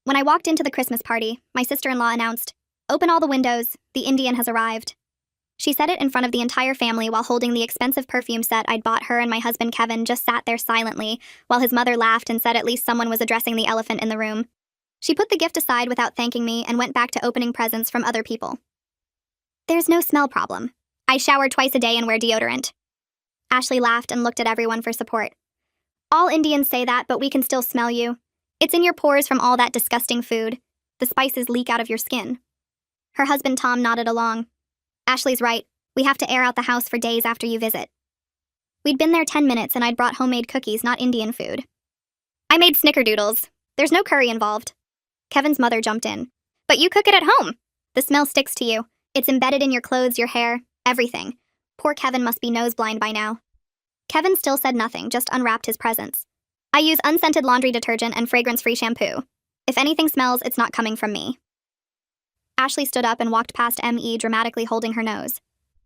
When I walked into the Christmas party, my sister-in-law announced, "Open all the windows, the Indian has arrived." She said it in front of the entire family while holding the expensive perfume set I'd bought her, and my husband Kevin just sat there silently while his mother laughed and said at least someone was addressing the elephant in the room. She put the gift aside without thanking me and went back to opening presents from other people. "There's no smell problem. I shower twice a day and wear deodorant." Ashley laughed and looked at everyone for support. "All Indians say that, but we can still smell you. It's in your pores from all that disgusting food. The spices leak out of your skin." Her husband Tom nodded along. "Ashley's right. We have to air out the house for days after you visit." We'd been there 10 minutes and I'd brought homemade cookies, not Indian food. "I made snickerdoodles. There's no curry involved." Kevin's mother jumped in. "But you cook it at home. The smell sticks to you. It's embedded in your clothes, your hair, everything. Poor Kevin must be nose blind by now." Kevin still said nothing, just unwrapped his presents. "I use unscented laundry detergent and fragrance-free shampoo. If anything smells, it's not coming from me." Ashley stood up and walked past M.E., dramatically holding her nose.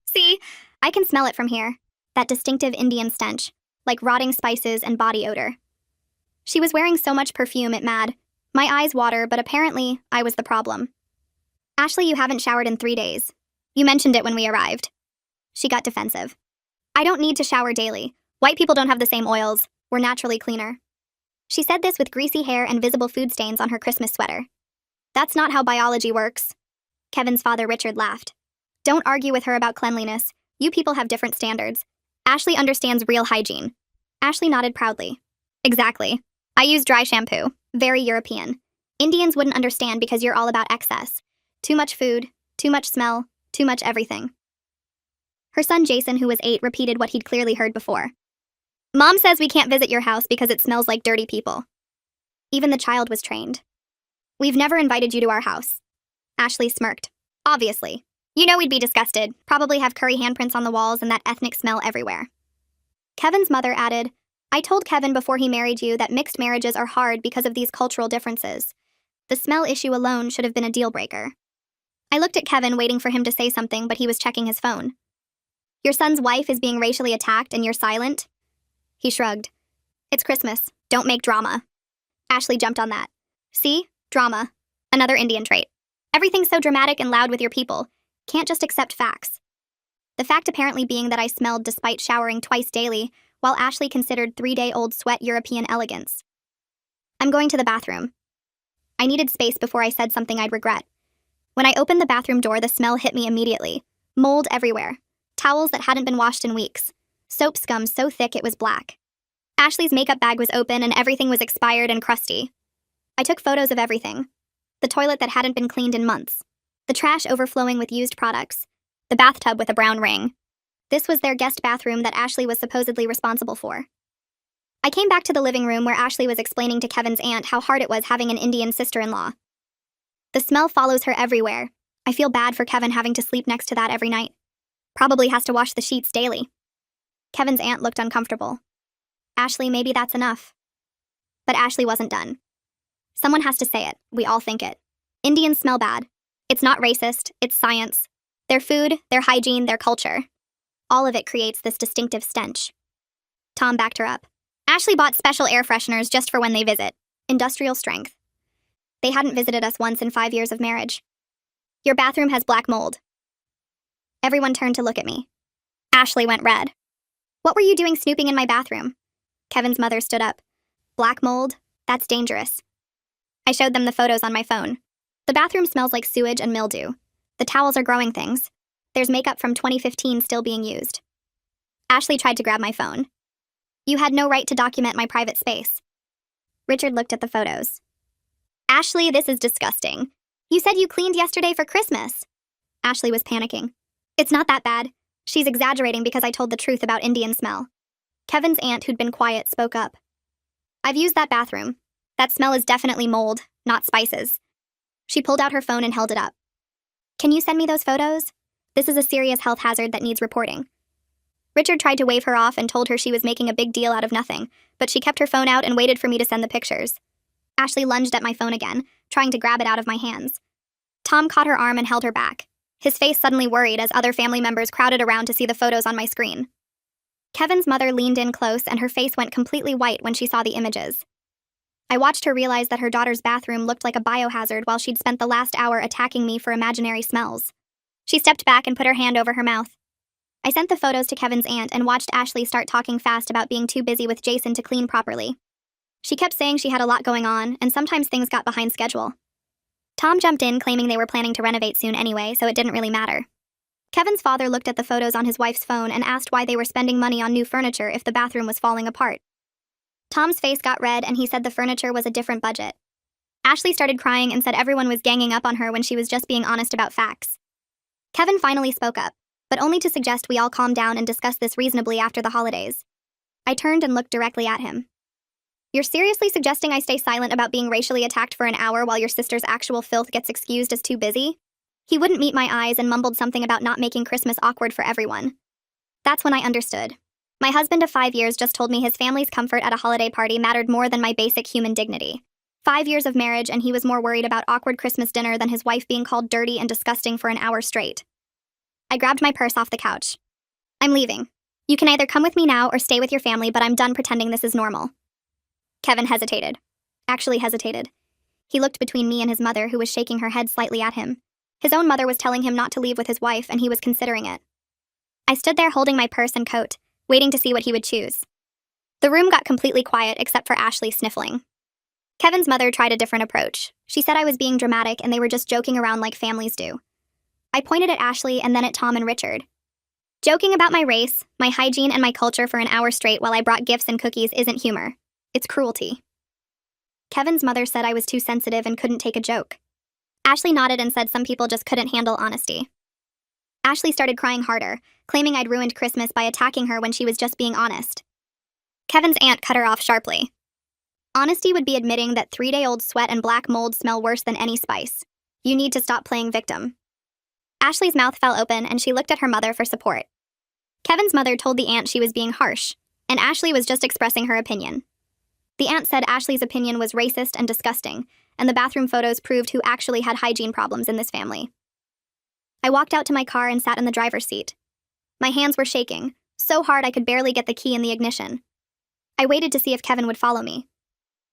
"See, I can smell it from here. That distinctive Indian stench, like rotting spices and body odor." She was wearing so much perfume it mad. My eyes water, but apparently, I was the problem. "Ashley, you haven't showered in 3 days. You mentioned it when we arrived." She got defensive. "I don't need to shower daily. White people don't have the same oils. We're naturally cleaner." She said this with greasy hair and visible food stains on her Christmas sweater. "That's not how biology works." Kevin's father Richard laughed. "Don't argue with her about cleanliness. You people have different standards. Ashley understands real hygiene." Ashley nodded proudly. "Exactly. I use dry shampoo. Very European. Indians wouldn't understand because you're all about excess. Too much food, too much smell, too much everything." Her son Jason, who was 8, repeated what he'd clearly heard before. "Mom says we can't visit your house because it smells like dirty people." Even the child was trained. "We've never invited you to our house." Ashley smirked. "Obviously. You know we'd be disgusted, probably have curry handprints on the walls and that ethnic smell everywhere." Kevin's mother added, "I told Kevin before he married you that mixed marriages are hard because of these cultural differences. The smell issue alone should have been a deal breaker." I looked at Kevin, waiting for him to say something, but he was checking his phone. "Your son's wife is being racially attacked and you're silent?" He shrugged. "It's Christmas. Don't make drama." Ashley jumped on that. "See? Drama. Another Indian trait. Everything's so dramatic and loud with your people. Can't just accept facts." The fact apparently being that I smelled despite showering twice daily, while Ashley considered 3-day-old sweat European elegance. "I'm going to the bathroom." I needed space before I said something I'd regret. When I opened the bathroom door, the smell hit me immediately. Mold everywhere. Towels that hadn't been washed in weeks. Soap scum so thick it was black. Ashley's makeup bag was open and everything was expired and crusty. I took photos of everything. The toilet that hadn't been cleaned in months. The trash overflowing with used products. The bathtub with a brown ring. This was their guest bathroom that Ashley was supposedly responsible for. I came back to the living room where Ashley was explaining to Kevin's aunt how hard it was having an Indian sister-in-law. "The smell follows her everywhere. I feel bad for Kevin having to sleep next to that every night. Probably has to wash the sheets daily." Kevin's aunt looked uncomfortable. "Ashley, maybe that's enough." But Ashley wasn't done. "Someone has to say it. We all think it. Indians smell bad. It's not racist, it's science. Their food, their hygiene, their culture. All of it creates this distinctive stench." Tom backed her up. "Ashley bought special air fresheners just for when they visit. Industrial strength. They hadn't visited us once in 5 years of marriage. Your bathroom has black mold." Everyone turned to look at me. Ashley went red. "What were you doing snooping in my bathroom?" Kevin's mother stood up. "Black mold? That's dangerous." I showed them the photos on my phone. The bathroom smells like sewage and mildew. The towels are growing things. There's makeup from 2015 still being used. Ashley tried to grab my phone. "You had no right to document my private space." Richard looked at the photos. "Ashley, this is disgusting. You said you cleaned yesterday for Christmas." Ashley was panicking. "It's not that bad. She's exaggerating because I told the truth about Indian smell." Kevin's aunt, who'd been quiet, spoke up. "I've used that bathroom. That smell is definitely mold, not spices." She pulled out her phone and held it up. "Can you send me those photos? This is a serious health hazard that needs reporting." Richard tried to wave her off and told her she was making a big deal out of nothing, but she kept her phone out and waited for me to send the pictures. Ashley lunged at my phone again, trying to grab it out of my hands. Tom caught her arm and held her back, his face suddenly worried as other family members crowded around to see the photos on my screen. Kevin's mother leaned in close and her face went completely white when she saw the images. I watched her realize that her daughter's bathroom looked like a biohazard while she'd spent the last hour attacking me for imaginary smells. She stepped back and put her hand over her mouth. I sent the photos to Kevin's aunt and watched Ashley start talking fast about being too busy with Jason to clean properly. She kept saying she had a lot going on, and sometimes things got behind schedule. Tom jumped in, claiming they were planning to renovate soon anyway, so it didn't really matter. Kevin's father looked at the photos on his wife's phone and asked why they were spending money on new furniture if the bathroom was falling apart. Tom's face got red and he said the furniture was a different budget. Ashley started crying and said everyone was ganging up on her when she was just being honest about facts. Kevin finally spoke up, but only to suggest we all calm down and discuss this reasonably after the holidays. I turned and looked directly at him. You're seriously suggesting I stay silent about being racially attacked for an hour while your sister's actual filth gets excused as too busy? He wouldn't meet my eyes and mumbled something about not making Christmas awkward for everyone. That's when I understood. My husband of 5 years just told me his family's comfort at a holiday party mattered more than my basic human dignity. 5 years of marriage and he was more worried about awkward Christmas dinner than his wife being called dirty and disgusting for an hour straight. I grabbed my purse off the couch. I'm leaving. You can either come with me now or stay with your family, but I'm done pretending this is normal. Kevin hesitated. Actually hesitated. He looked between me and his mother, who was shaking her head slightly at him. His own mother was telling him not to leave with his wife, and he was considering it. I stood there holding my purse and coat, waiting to see what he would choose. The room got completely quiet except for Ashley sniffling. Kevin's mother tried a different approach. She said I was being dramatic and they were just joking around like families do. I pointed at Ashley and then at Tom and Richard. Joking about my race, my hygiene, and my culture for an hour straight while I brought gifts and cookies isn't humor. It's cruelty. Kevin's mother said I was too sensitive and couldn't take a joke. Ashley nodded and said some people just couldn't handle honesty. Ashley started crying harder, claiming I'd ruined Christmas by attacking her when she was just being honest. Kevin's aunt cut her off sharply. Honesty would be admitting that 3-day-old sweat and black mold smell worse than any spice. You need to stop playing victim. Ashley's mouth fell open and she looked at her mother for support. Kevin's mother told the aunt she was being harsh, and Ashley was just expressing her opinion. The aunt said Ashley's opinion was racist and disgusting, and the bathroom photos proved who actually had hygiene problems in this family. I walked out to my car and sat in the driver's seat. My hands were shaking, so hard I could barely get the key in the ignition. I waited to see if Kevin would follow me.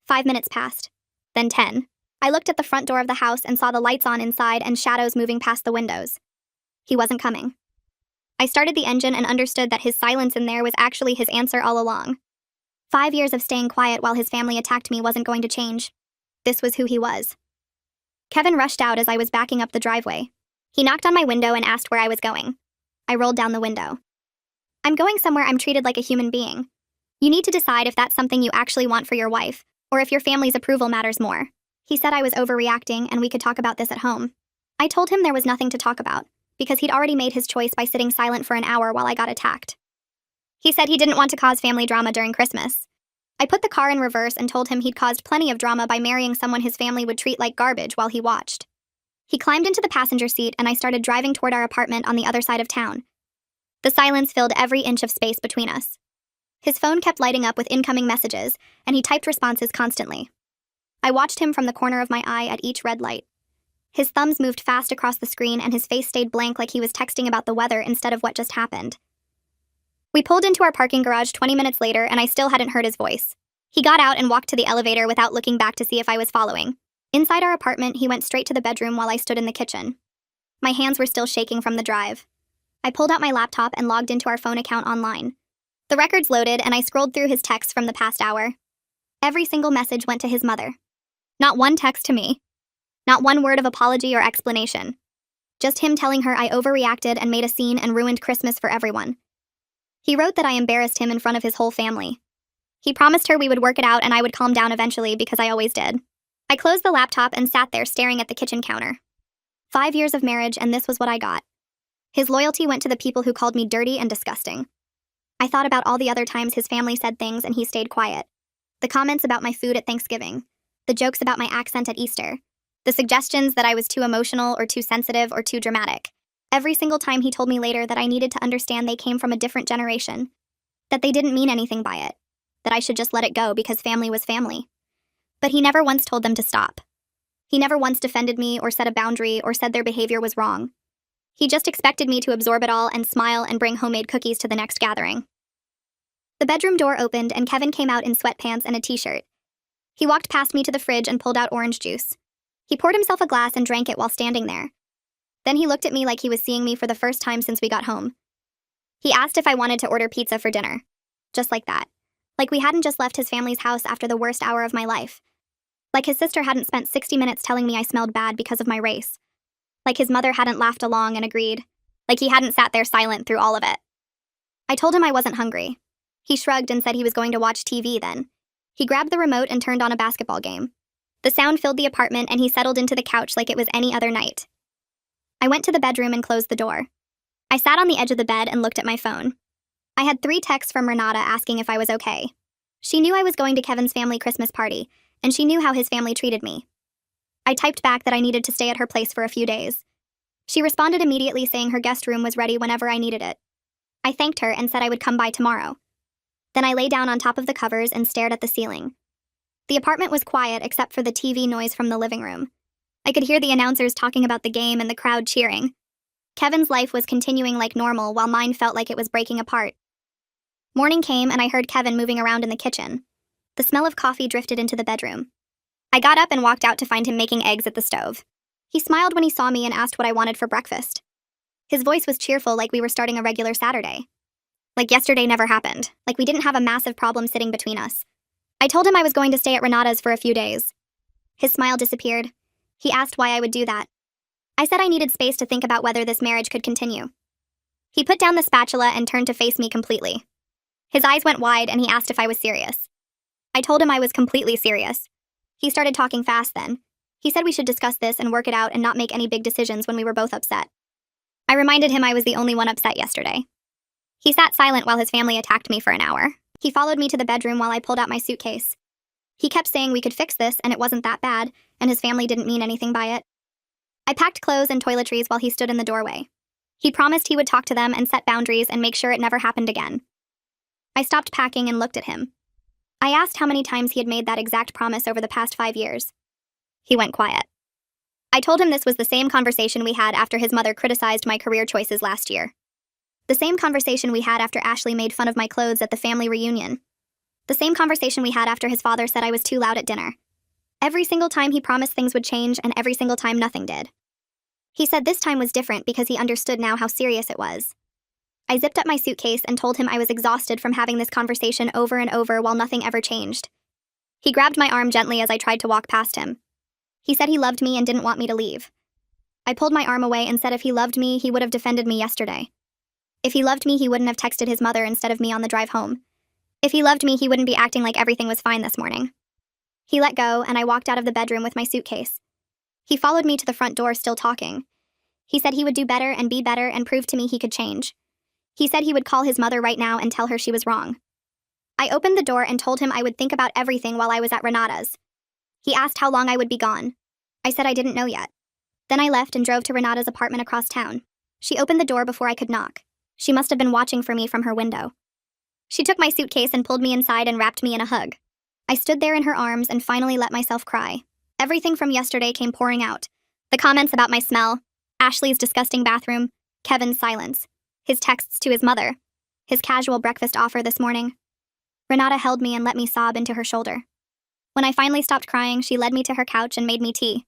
5 minutes passed, then 10. I looked at the front door of the house and saw the lights on inside and shadows moving past the windows. He wasn't coming. I started the engine and understood that his silence in there was actually his answer all along. 5 years of staying quiet while his family attacked me wasn't going to change. This was who he was. Kevin rushed out as I was backing up the driveway. He knocked on my window and asked where I was going. I rolled down the window. I'm going somewhere I'm treated like a human being. You need to decide if that's something you actually want for your wife, or if your family's approval matters more. He said I was overreacting and we could talk about this at home. I told him there was nothing to talk about, because he'd already made his choice by sitting silent for an hour while I got attacked. He said he didn't want to cause family drama during Christmas. I put the car in reverse and told him he'd caused plenty of drama by marrying someone his family would treat like garbage while he watched. He climbed into the passenger seat and I started driving toward our apartment on the other side of town. The silence filled every inch of space between us. His phone kept lighting up with incoming messages, and he typed responses constantly. I watched him from the corner of my eye at each red light. His thumbs moved fast across the screen and his face stayed blank like he was texting about the weather instead of what just happened. We pulled into our parking garage 20 minutes later and I still hadn't heard his voice. He got out and walked to the elevator without looking back to see if I was following. Inside our apartment, he went straight to the bedroom while I stood in the kitchen. My hands were still shaking from the drive. I pulled out my laptop and logged into our phone account online. The records loaded and I scrolled through his texts from the past hour. Every single message went to his mother. Not one text to me. Not one word of apology or explanation. Just him telling her I overreacted and made a scene and ruined Christmas for everyone. He wrote that I embarrassed him in front of his whole family. He promised her we would work it out and I would calm down eventually because I always did. I closed the laptop and sat there staring at the kitchen counter. 5 years of marriage and this was what I got. His loyalty went to the people who called me dirty and disgusting. I thought about all the other times his family said things and he stayed quiet. The comments about my food at Thanksgiving. The jokes about my accent at Easter. The suggestions that I was too emotional or too sensitive or too dramatic. Every single time he told me later that I needed to understand they came from a different generation. That they didn't mean anything by it. That I should just let it go because family was family. But he never once told them to stop. He never once defended me or set a boundary or said their behavior was wrong. He just expected me to absorb it all and smile and bring homemade cookies to the next gathering. The bedroom door opened and Kevin came out in sweatpants and a t-shirt. He walked past me to the fridge and pulled out orange juice. He poured himself a glass and drank it while standing there. Then he looked at me like he was seeing me for the first time since we got home. He asked if I wanted to order pizza for dinner. Just like that. Like we hadn't just left his family's house after the worst hour of my life. Like his sister hadn't spent 60 minutes telling me I smelled bad because of my race. Like his mother hadn't laughed along and agreed. Like he hadn't sat there silent through all of it. I told him I wasn't hungry. He shrugged and said he was going to watch TV then. He grabbed the remote and turned on a basketball game. The sound filled the apartment and he settled into the couch like it was any other night. I went to the bedroom and closed the door. I sat on the edge of the bed and looked at my phone. I had 3 texts from Renata asking if I was okay. She knew I was going to Kevin's family Christmas party, and she knew how his family treated me. I typed back that I needed to stay at her place for a few days. She responded immediately saying her guest room was ready whenever I needed it. I thanked her and said I would come by tomorrow. Then I lay down on top of the covers and stared at the ceiling. The apartment was quiet except for the TV noise from the living room. I could hear the announcers talking about the game and the crowd cheering. Kevin's life was continuing like normal while mine felt like it was breaking apart. Morning came and I heard Kevin moving around in the kitchen. The smell of coffee drifted into the bedroom. I got up and walked out to find him making eggs at the stove. He smiled when he saw me and asked what I wanted for breakfast. His voice was cheerful like we were starting a regular Saturday. Like yesterday never happened, like we didn't have a massive problem sitting between us. I told him I was going to stay at Renata's for a few days. His smile disappeared. He asked why I would do that. I said I needed space to think about whether this marriage could continue. He put down the spatula and turned to face me completely. His eyes went wide and he asked if I was serious. I told him I was completely serious. He started talking fast then. He said we should discuss this and work it out and not make any big decisions when we were both upset. I reminded him I was the only one upset yesterday. He sat silent while his family attacked me for an hour. He followed me to the bedroom while I pulled out my suitcase. He kept saying we could fix this and it wasn't that bad, and his family didn't mean anything by it. I packed clothes and toiletries while he stood in the doorway. He promised he would talk to them and set boundaries and make sure it never happened again. I stopped packing and looked at him. I asked how many times he had made that exact promise over the past 5 years. He went quiet. I told him this was the same conversation we had after his mother criticized my career choices last year. The same conversation we had after Ashley made fun of my clothes at the family reunion. The same conversation we had after his father said I was too loud at dinner. Every single time he promised things would change, and every single time nothing did. He said this time was different because he understood now how serious it was. I zipped up my suitcase and told him I was exhausted from having this conversation over and over while nothing ever changed. He grabbed my arm gently as I tried to walk past him. He said he loved me and didn't want me to leave. I pulled my arm away and said if he loved me, he would have defended me yesterday. If he loved me, he wouldn't have texted his mother instead of me on the drive home. If he loved me, he wouldn't be acting like everything was fine this morning. He let go, and I walked out of the bedroom with my suitcase. He followed me to the front door, still talking. He said he would do better and be better and prove to me he could change. He said he would call his mother right now and tell her she was wrong. I opened the door and told him I would think about everything while I was at Renata's. He asked how long I would be gone. I said I didn't know yet. Then I left and drove to Renata's apartment across town. She opened the door before I could knock. She must have been watching for me from her window. She took my suitcase and pulled me inside and wrapped me in a hug. I stood there in her arms and finally let myself cry. Everything from yesterday came pouring out. The comments about my smell, Ashley's disgusting bathroom, Kevin's silence, his texts to his mother, his casual breakfast offer this morning. Renata held me and let me sob into her shoulder. When I finally stopped crying, she led me to her couch and made me tea.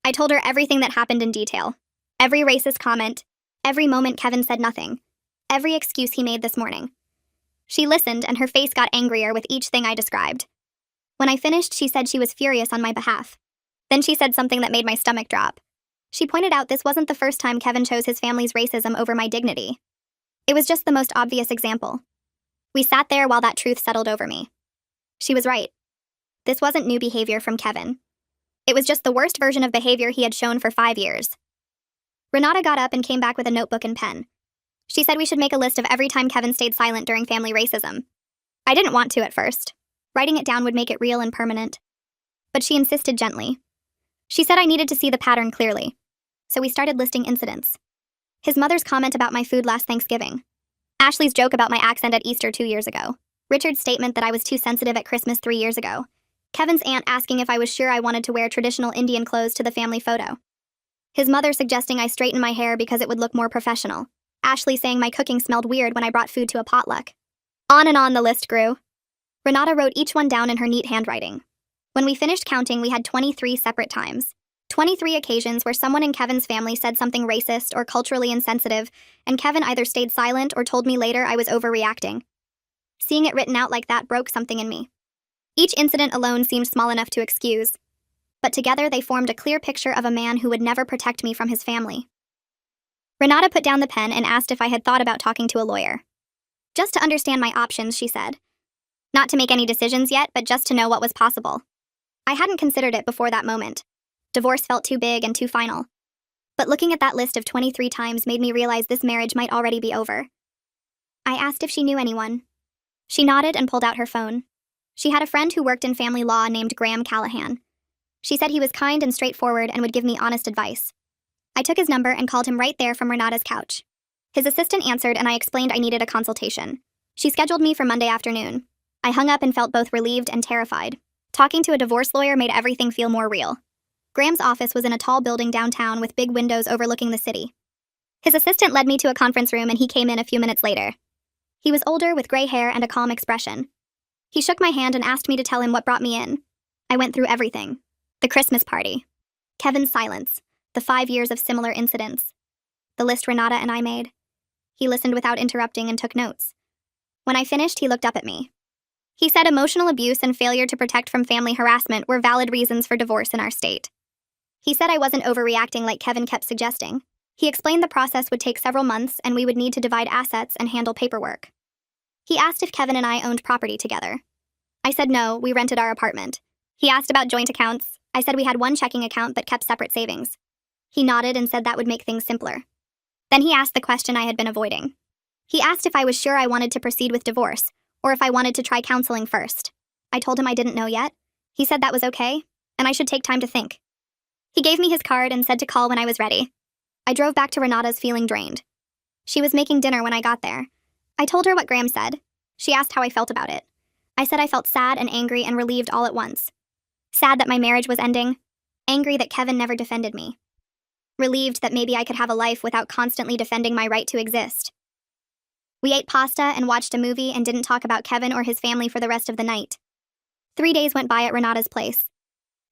I told her everything that happened in detail. Every racist comment, every moment Kevin said nothing, every excuse he made this morning. She listened and her face got angrier with each thing I described. When I finished, she said she was furious on my behalf. Then she said something that made my stomach drop. She pointed out this wasn't the first time Kevin chose his family's racism over my dignity. It was just the most obvious example. We sat there while that truth settled over me. She was right. This wasn't new behavior from Kevin. It was just the worst version of behavior he had shown for 5 years. Renata got up and came back with a notebook and pen. She said we should make a list of every time Kevin stayed silent during family racism. I didn't want to at first. Writing it down would make it real and permanent. But she insisted gently. She said I needed to see the pattern clearly. So we started listing incidents. His mother's comment about my food last Thanksgiving. Ashley's joke about my accent at Easter 2 years ago. Richard's statement that I was too sensitive at Christmas 3 years ago. Kevin's aunt asking if I was sure I wanted to wear traditional Indian clothes to the family photo. His mother suggesting I straighten my hair because it would look more professional. Ashley saying my cooking smelled weird when I brought food to a potluck. On and on the list grew. Renata wrote each one down in her neat handwriting. When we finished counting, we had 23 separate times. 23 occasions where someone in Kevin's family said something racist or culturally insensitive, and Kevin either stayed silent or told me later I was overreacting. Seeing it written out like that broke something in me. Each incident alone seemed small enough to excuse, but together they formed a clear picture of a man who would never protect me from his family. Renata put down the pen and asked if I had thought about talking to a lawyer. Just to understand my options, she said. Not to make any decisions yet, but just to know what was possible. I hadn't considered it before that moment. Divorce felt too big and too final. But looking at that list of 23 times made me realize this marriage might already be over. I asked if she knew anyone. She nodded and pulled out her phone. She had a friend who worked in family law named Graham Callahan. She said he was kind and straightforward and would give me honest advice. I took his number and called him right there from Renata's couch. His assistant answered and I explained I needed a consultation. She scheduled me for Monday afternoon. I hung up and felt both relieved and terrified. Talking to a divorce lawyer made everything feel more real. Graham's office was in a tall building downtown with big windows overlooking the city. His assistant led me to a conference room and he came in a few minutes later. He was older with gray hair and a calm expression. He shook my hand and asked me to tell him what brought me in. I went through everything. The Christmas party. Kevin's silence. The 5 years of similar incidents. The list Renata and I made. He listened without interrupting and took notes. When I finished, he looked up at me. He said emotional abuse and failure to protect from family harassment were valid reasons for divorce in our state. He said I wasn't overreacting like Kevin kept suggesting. He explained the process would take several months and we would need to divide assets and handle paperwork. He asked if Kevin and I owned property together. I said no, we rented our apartment. He asked about joint accounts. I said we had one checking account but kept separate savings. He nodded and said that would make things simpler. Then he asked the question I had been avoiding. He asked if I was sure I wanted to proceed with divorce, or if I wanted to try counseling first. I told him I didn't know yet. He said that was okay, and I should take time to think. He gave me his card and said to call when I was ready. I drove back to Renata's feeling drained. She was making dinner when I got there. I told her what Graham said. She asked how I felt about it. I said I felt sad and angry and relieved all at once. Sad that my marriage was ending. Angry that Kevin never defended me. Relieved that maybe I could have a life without constantly defending my right to exist. We ate pasta and watched a movie and didn't talk about Kevin or his family for the rest of the night. 3 days went by at Renata's place.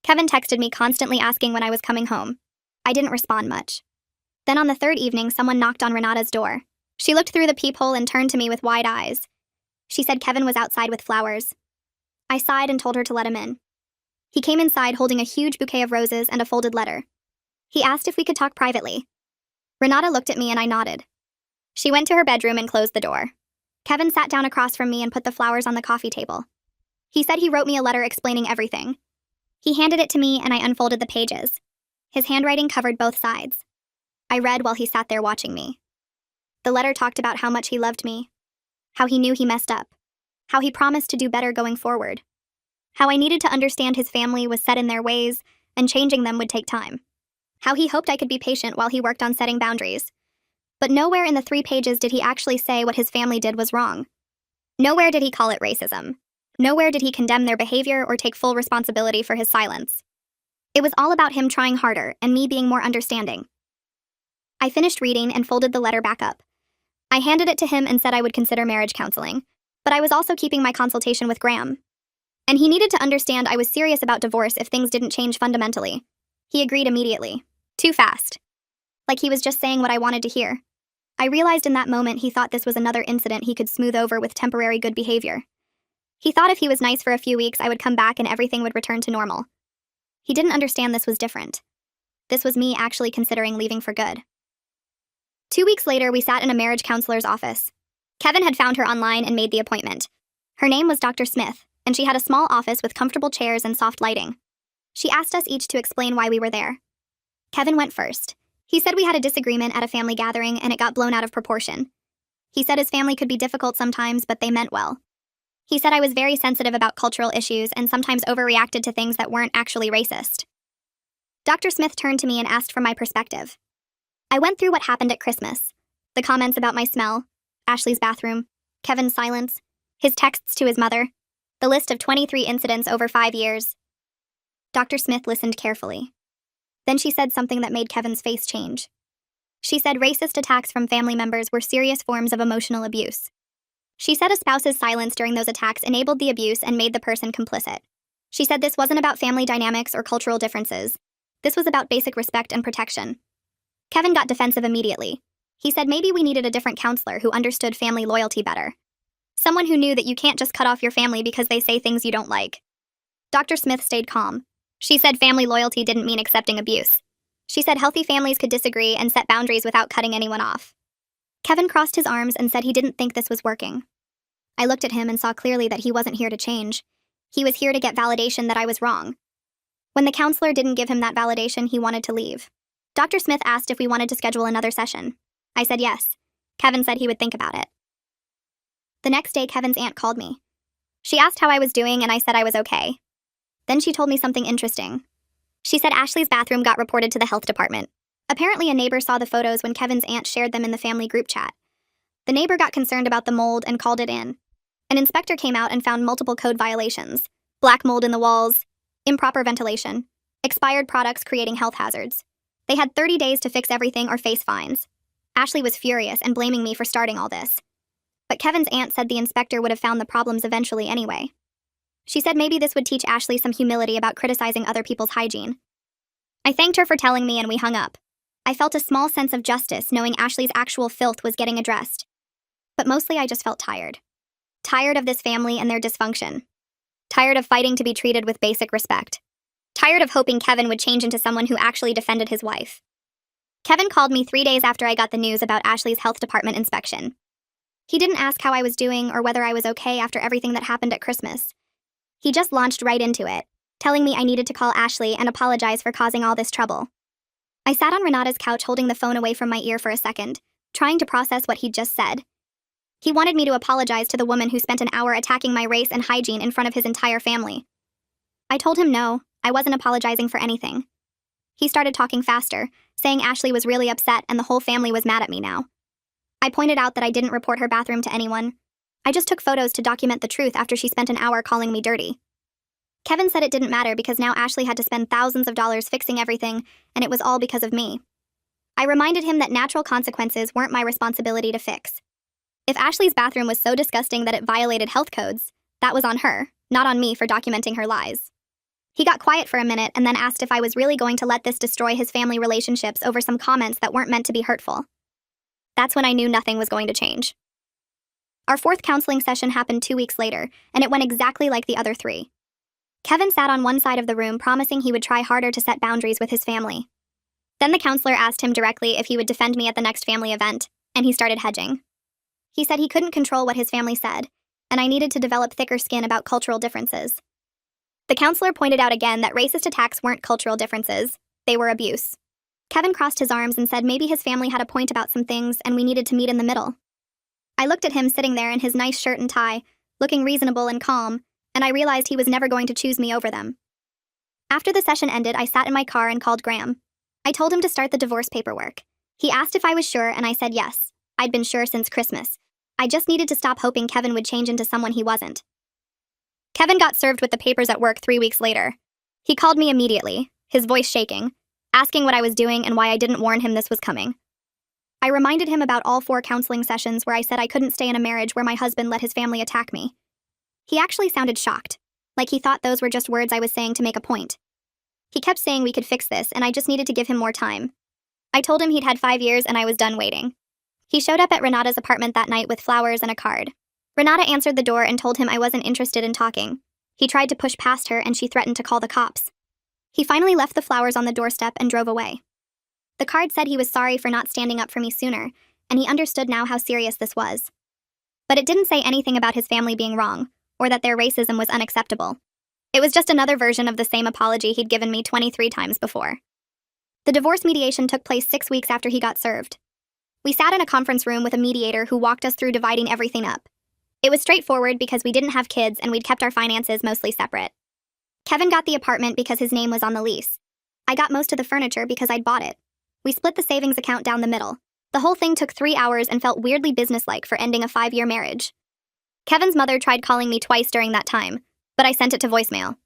Kevin texted me constantly asking when I was coming home. I didn't respond much. Then on the third evening, someone knocked on Renata's door. She looked through the peephole and turned to me with wide eyes. She said Kevin was outside with flowers. I sighed and told her to let him in. He came inside holding a huge bouquet of roses and a folded letter. He asked if we could talk privately. Renata looked at me and I nodded. She went to her bedroom and closed the door. Kevin sat down across from me and put the flowers on the coffee table. He said he wrote me a letter explaining everything. He handed it to me and I unfolded the pages. His handwriting covered both sides. I read while he sat there watching me. The letter talked about how much he loved me, how he knew he messed up, how he promised to do better going forward, how I needed to understand his family was set in their ways and changing them would take time, how he hoped I could be patient while he worked on setting boundaries. But nowhere in the 3 pages did he actually say what his family did was wrong. Nowhere did he call it racism. Nowhere did he condemn their behavior or take full responsibility for his silence. It was all about him trying harder and me being more understanding. I finished reading and folded the letter back up. I handed it to him and said I would consider marriage counseling, but I was also keeping my consultation with Graham. And he needed to understand I was serious about divorce if things didn't change fundamentally. He agreed immediately. Too fast. Like he was just saying what I wanted to hear. I realized in that moment he thought this was another incident he could smooth over with temporary good behavior. He thought if he was nice for a few weeks, I would come back and everything would return to normal. He didn't understand this was different. This was me actually considering leaving for good. 2 weeks later, we sat in a marriage counselor's office. Kevin had found her online and made the appointment. Her name was Dr. Smith, and she had a small office with comfortable chairs and soft lighting. She asked us each to explain why we were there. Kevin went first. He said we had a disagreement at a family gathering and it got blown out of proportion. He said his family could be difficult sometimes, but they meant well. He said I was very sensitive about cultural issues and sometimes overreacted to things that weren't actually racist. Dr. Smith turned to me and asked for my perspective. I went through what happened at Christmas. The comments about my smell, Ashley's bathroom, Kevin's silence, his texts to his mother, the list of 23 incidents over 5 years. Dr. Smith listened carefully. Then she said something that made Kevin's face change. She said racist attacks from family members were serious forms of emotional abuse. She said a spouse's silence during those attacks enabled the abuse and made the person complicit. She said this wasn't about family dynamics or cultural differences. This was about basic respect and protection. Kevin got defensive immediately. He said maybe we needed a different counselor who understood family loyalty better. Someone who knew that you can't just cut off your family because they say things you don't like. Dr. Smith stayed calm. She said family loyalty didn't mean accepting abuse. She said healthy families could disagree and set boundaries without cutting anyone off. Kevin crossed his arms and said he didn't think this was working. I looked at him and saw clearly that he wasn't here to change. He was here to get validation that I was wrong. When the counselor didn't give him that validation, he wanted to leave. Dr. Smith asked if we wanted to schedule another session. I said yes. Kevin said he would think about it. The next day, Kevin's aunt called me. She asked how I was doing, and I said I was okay. Then she told me something interesting. She said Ashley's bathroom got reported to the health department. Apparently, a neighbor saw the photos when Kevin's aunt shared them in the family group chat. The neighbor got concerned about the mold and called it in. An inspector came out and found multiple code violations: black mold in the walls, improper ventilation, expired products creating health hazards. They had 30 days to fix everything or face fines. Ashley was furious and blaming me for starting all this. But Kevin's aunt said the inspector would have found the problems eventually anyway. She said maybe this would teach Ashley some humility about criticizing other people's hygiene. I thanked her for telling me and we hung up. I felt a small sense of justice knowing Ashley's actual filth was getting addressed. But mostly I just felt tired. Tired of this family and their dysfunction. Tired of fighting to be treated with basic respect. Tired of hoping Kevin would change into someone who actually defended his wife. Kevin called me 3 days after I got the news about Ashley's health department inspection. He didn't ask how I was doing or whether I was okay after everything that happened at Christmas. He just launched right into it, telling me I needed to call Ashley and apologize for causing all this trouble. I sat on Renata's couch holding the phone away from my ear for a second, trying to process what he'd just said. He wanted me to apologize to the woman who spent an hour attacking my race and hygiene in front of his entire family. I told him no, I wasn't apologizing for anything. He started talking faster, saying Ashley was really upset and the whole family was mad at me now. I pointed out that I didn't report her bathroom to anyone. I just took photos to document the truth after she spent an hour calling me dirty. Kevin said it didn't matter because now Ashley had to spend thousands of dollars fixing everything, and it was all because of me. I reminded him that natural consequences weren't my responsibility to fix. If Ashley's bathroom was so disgusting that it violated health codes, that was on her, not on me for documenting her lies. He got quiet for a minute and then asked if I was really going to let this destroy his family relationships over some comments that weren't meant to be hurtful. That's when I knew nothing was going to change. Our fourth counseling session happened 2 weeks later, and it went exactly like the other 3. Kevin sat on one side of the room promising he would try harder to set boundaries with his family. Then the counselor asked him directly if he would defend me at the next family event, and he started hedging. He said he couldn't control what his family said, and I needed to develop thicker skin about cultural differences. The counselor pointed out again that racist attacks weren't cultural differences, they were abuse. Kevin crossed his arms and said maybe his family had a point about some things and we needed to meet in the middle. I looked at him sitting there in his nice shirt and tie, looking reasonable and calm, and I realized he was never going to choose me over them. After the session ended, I sat in my car and called Graham. I told him to start the divorce paperwork. He asked if I was sure, and I said yes. I'd been sure since Christmas. I just needed to stop hoping Kevin would change into someone he wasn't. Kevin got served with the papers at work 3 weeks later. He called me immediately, his voice shaking, asking what I was doing and why I didn't warn him this was coming. I reminded him about all 4 counseling sessions where I said I couldn't stay in a marriage where my husband let his family attack me. He actually sounded shocked, like he thought those were just words I was saying to make a point. He kept saying we could fix this and I just needed to give him more time. I told him he'd had 5 years and I was done waiting. He showed up at Renata's apartment that night with flowers and a card. Renata answered the door and told him I wasn't interested in talking. He tried to push past her and she threatened to call the cops. He finally left the flowers on the doorstep and drove away. The card said he was sorry for not standing up for me sooner, and he understood now how serious this was. But it didn't say anything about his family being wrong, or that their racism was unacceptable. It was just another version of the same apology he'd given me 23 times before. The divorce mediation took place 6 weeks after he got served. We sat in a conference room with a mediator who walked us through dividing everything up. It was straightforward because we didn't have kids and we'd kept our finances mostly separate. Kevin got the apartment because his name was on the lease. I got most of the furniture because I'd bought it. We split the savings account down the middle. The whole thing took 3 hours and felt weirdly businesslike for ending a 5-year marriage. Kevin's mother tried calling me twice during that time, but I sent it to voicemail.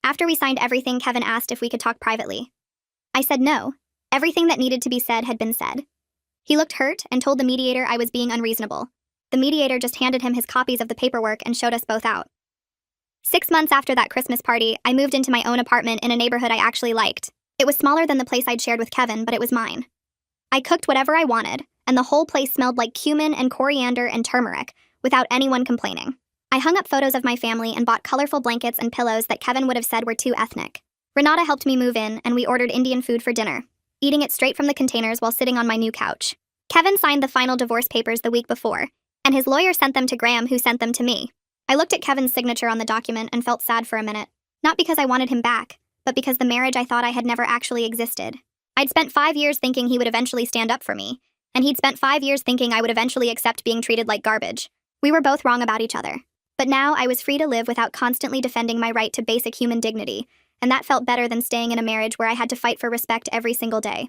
After we signed everything, Kevin asked if we could talk privately. I said no. Everything that needed to be said had been said. He looked hurt and told the mediator I was being unreasonable. The mediator just handed him his copies of the paperwork and showed us both out. 6 months after that Christmas party, I moved into my own apartment in a neighborhood I actually liked. It was smaller than the place I'd shared with Kevin, but it was mine. I cooked whatever I wanted, and the whole place smelled like cumin and coriander and turmeric, without anyone complaining. I hung up photos of my family and bought colorful blankets and pillows that Kevin would have said were too ethnic. Renata helped me move in, and we ordered Indian food for dinner, eating it straight from the containers while sitting on my new couch. Kevin signed the final divorce papers the week before, and his lawyer sent them to Graham, who sent them to me. I looked at Kevin's signature on the document and felt sad for a minute. Not because I wanted him back, but because the marriage I thought I had never actually existed. I'd spent 5 years thinking he would eventually stand up for me, and he'd spent 5 years thinking I would eventually accept being treated like garbage. We were both wrong about each other. But now I was free to live without constantly defending my right to basic human dignity, and that felt better than staying in a marriage where I had to fight for respect every single day.